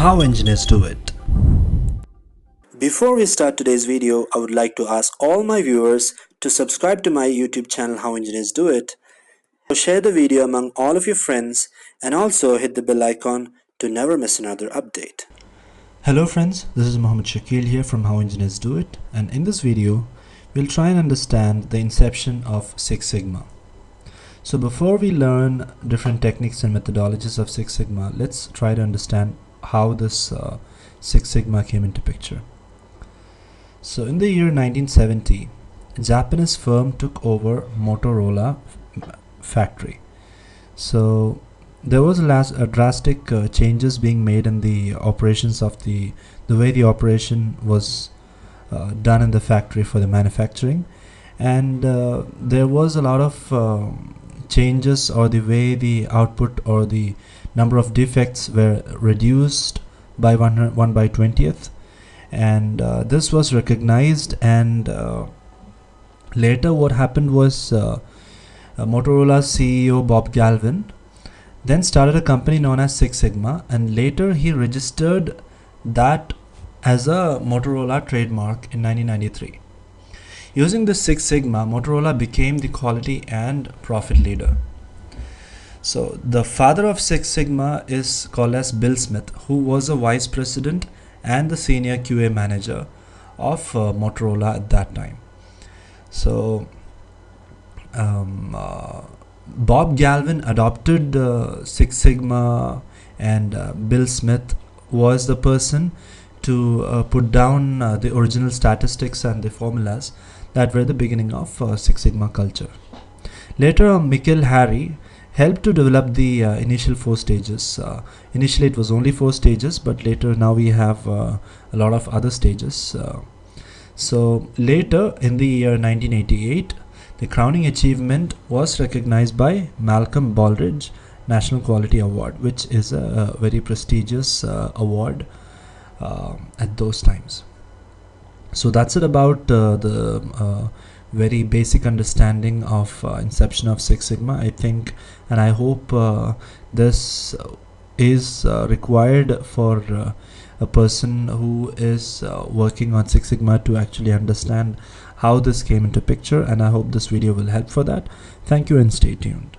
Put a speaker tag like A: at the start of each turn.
A: How engineers do it.
B: Before we start today's video, I would like to ask all my viewers to subscribe to my YouTube channel How Engineers Do It. Share the video among all of your friends and also hit the bell icon to never miss another update.
A: Hello friends, this is Mohammed Shakil here from How Engineers Do It, and in this video we'll try and understand the inception of Six Sigma. So before we learn different techniques and methodologies of Six Sigma, let's try to understand how this Six Sigma came into picture. So in the year 1970, a Japanese firm took over Motorola factory. So there was a drastic changes being made in the operations of the way the operation was done in the factory for the manufacturing, and there was a lot of changes, or the way the output or the number of defects were reduced by 1/20th, and this was recognized, and later what happened was Motorola's CEO Bob Galvin then started a company known as Six Sigma, and later he registered that as a Motorola trademark in 1993. Using the Six Sigma, Motorola became the quality and profit leader. So the father of Six Sigma is called as Bill Smith, who was a vice president and the senior QA manager of Motorola at that time. So Bob Galvin adopted Six Sigma, and Bill Smith was the person to put down the original statistics and the formulas that were the beginning of Six Sigma culture. Later, Mikhail Hari helped to develop the initial 4 stages. Initially it was only 4 stages, but later now we have a lot of other stages. So later in the year 1988, the crowning achievement was recognized by Malcolm Baldrige National Quality Award, which is a very prestigious award at those times. So that's it about the very basic understanding of inception of Six Sigma, I think, and I hope this is required for a person who is working on Six Sigma to actually understand how this came into picture, and I hope this video will help for that. Thank you and stay tuned.